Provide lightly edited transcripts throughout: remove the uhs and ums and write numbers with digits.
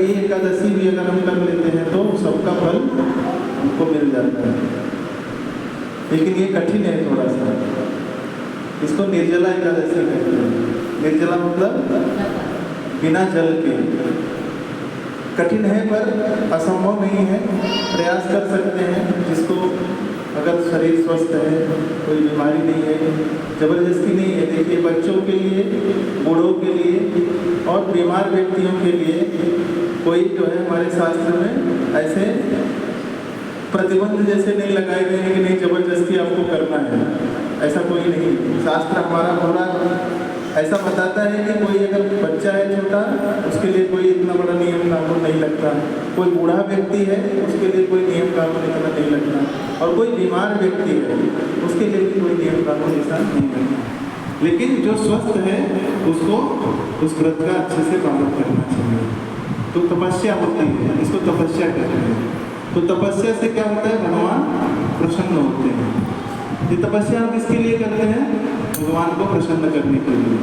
ये एकादशी भी अगर हम कर लेते हैं तो सबका फल हमको मिल जाता है। लेकिन ये कठिन है थोड़ा सा, इसको निर्जला एकादशी कहते हैं। निर्जला मतलब बिना जल के। कठिन है पर असंभव नहीं है, प्रयास कर सकते हैं। जिसको अगर शरीर स्वस्थ है, कोई बीमारी नहीं है, जबरदस्ती नहीं है। देखिए बच्चों के लिए, बूढ़ों के लिए और बीमार व्यक्तियों के लिए कोई जो है हमारे शास्त्र में ऐसे प्रतिबंध जैसे नहीं लगाए गए हैं कि नहीं जबरदस्ती आपको करना है, ऐसा कोई नहीं। शास्त्र हमारा पूरा ऐसा बताता है कि कोई अगर बच्चा है छोटा, उसके लिए कोई इतना बड़ा नियम कानून नहीं लगता। कोई बूढ़ा व्यक्ति है, उसके लिए कोई नियम कानून इतना नहीं लगता। और कोई बीमार व्यक्ति है, उसके लिए भी कोई नियम कानून ऐसा नहीं लगता। लेकिन जो स्वस्थ है उसको उस व्रत का अच्छे से पालन करना चाहिए। तो तपस्या होती है, इसको तपस्या कहते हैं। तो तपस्या से क्या होता है, भगवान प्रसन्न होते हैं। ये तपस्या हम किसके लिए करते हैं, भगवान को प्रसन्न करने के लिए।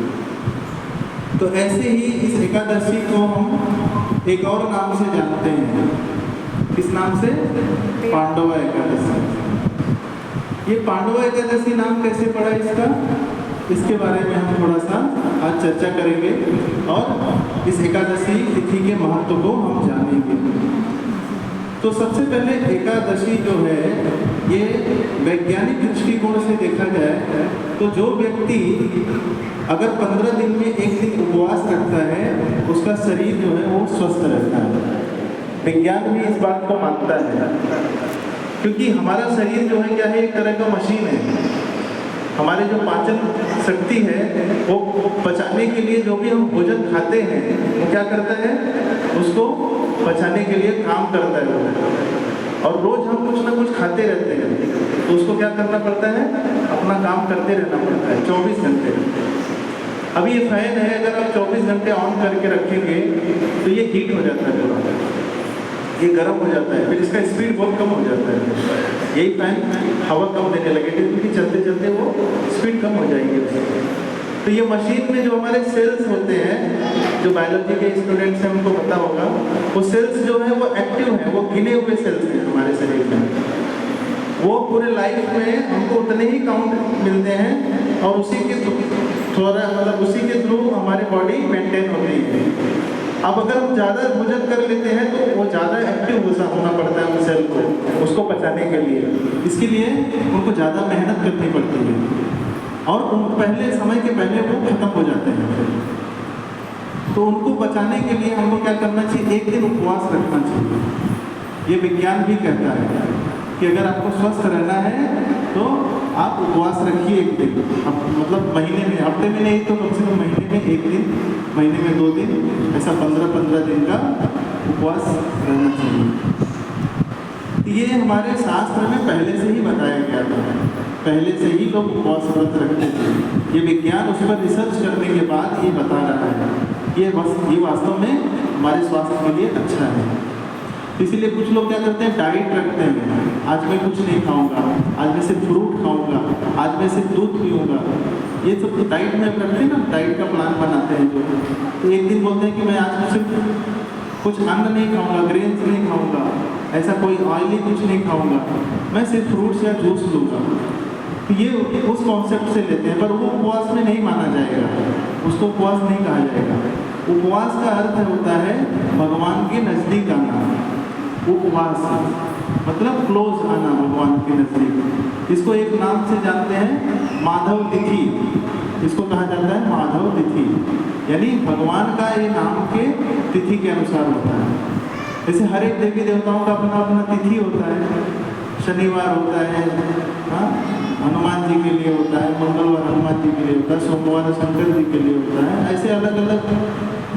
तो ऐसे ही इस एकादशी को हम एक और नाम से जानते हैं। किस नाम से, पांडवा एकादशी। ये पांडवा एकादशी नाम कैसे पड़ा इसका, इसके बारे में हम थोड़ा सा आज चर्चा करेंगे और इस एकादशी तिथि के महत्व को हम जानेंगे। तो सबसे पहले एकादशी जो है, ये वैज्ञानिक दृष्टिकोण से देखा जाए तो जो व्यक्ति अगर 15 दिन में एक दिन उपवास रखता है, उसका शरीर जो है वो स्वस्थ रहता है। विज्ञान भी इस बात को मानता है, क्योंकि हमारा शरीर जो है क्या है, एक तरह का मशीन है। हमारे जो पाचन शक्ति है वो पचाने के लिए जो भी हम भोजन खाते हैं वो क्या करता है, उसको पचाने के लिए काम करता है वो। और रोज हम कुछ ना कुछ खाते रहते हैं, तो उसको क्या करना पड़ता है, अपना काम करते रहना पड़ता है 24 घंटे। अभी ये फैन है, अगर आप 24 घंटे ऑन करके रखेंगे तो ये हीट हो जाता है पूरा, ये गर्म हो जाता है, फिर इसका स्पीड बहुत कम हो जाता है। यही फैन हवा कम देने लगे क्योंकि चलते चलते वो स्पीड कम हो जाएगी उसकी। तो ये मशीन में जो हमारे सेल्स होते हैं, जो बायोलॉजी के स्टूडेंट्स हैं उनको पता होगा, वो सेल्स जो है वो एक्टिव हैं, वो गिने हुए सेल्स हैं हमारे शरीर में। वो पूरे लाइफ में हमको उतने ही काउंट मिलते हैं और उसी के थोड़ा मतलब उसी के थ्रू हमारी बॉडी मेंटेन होती है। अब अगर हम ज़्यादा भोजन कर लेते हैं तो वो ज़्यादा एक्टिव होना पड़ता है उन सेल को, उसको पचाने के लिए। इसके लिए उनको ज़्यादा मेहनत करनी पड़ती है और उन पहले समय के पहले वो खत्म हो जाते हैं। तो उनको बचाने के लिए हमको क्या करना चाहिए, एक दिन उपवास रखना चाहिए। ये विज्ञान भी कहता है कि अगर आपको स्वस्थ रहना है तो आप उपवास रखिए एक दिन। अब मतलब महीने में, हफ्ते में नहीं तो कम से कम महीने में एक दिन, महीने में 2 दिन, ऐसा 15-15 दिन का उपवास रहना चाहिए। ये हमारे शास्त्र में पहले से ही बताया गया था, पहले से ही लोग उपवास व्रत रखते थे। ये विज्ञान उस पर रिसर्च करने के बाद ये बता रहा है, ये वास्तव में हमारे स्वास्थ्य के लिए अच्छा है। इसीलिए कुछ लोग क्या करते हैं, डाइट रखते हैं। आज मैं कुछ नहीं खाऊंगा, आज मैं सिर्फ फ्रूट खाऊंगा, आज मैं सिर्फ दूध पीऊंगा। ये सब तो डाइट में रखते हैं ना, डाइट का प्लान बनाते हैं जो। तो एक दिन बोलते हैं कि मैं आज सिर्फ कुछ अन्न नहीं खाऊंगा, ग्रेन्स नहीं खाऊंगा, ऐसा कोई ऑयली कुछ नहीं खाऊंगा, मैं सिर्फ फ्रूट्स या जूस लूँगा। तो ये उस कॉन्सेप्ट से लेते हैं, पर वो उपवास में नहीं माना जाएगा, उसको उपवास नहीं कहा जाएगा। उपवास का अर्थ होता है भगवान के नज़दीक आना। उपवास मतलब क्लोज आना भगवान के नजदीक। इसको एक नाम से जानते हैं, माधव तिथि। इसको कहा जाता है माधव तिथि, यानी भगवान का ये नाम के तिथि के अनुसार होता है। जैसे हर एक देवी देवताओं का अपना अपना तिथि होता है। शनिवार होता है, हाँ, हनुमान जी के लिए होता है, मंगलवार हनुमान जी के लिए होता है, सोमवार शंकर जी के लिए होता है। ऐसे अलग अलग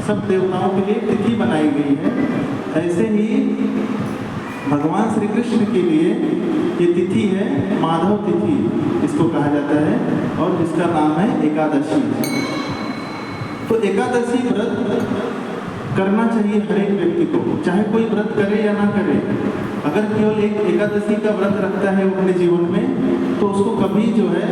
सब देवताओं के लिए तिथि बनाई गई है। ऐसे ही भगवान श्री कृष्ण के लिए ये तिथि है माधव तिथि, इसको कहा जाता है, और इसका नाम है एकादशी। तो एकादशी व्रत करना चाहिए हर एक व्यक्ति को, चाहे कोई व्रत करे या ना करे। अगर केवल एक एकादशी का व्रत रखता है अपने जीवन में, तो उसको कभी जो है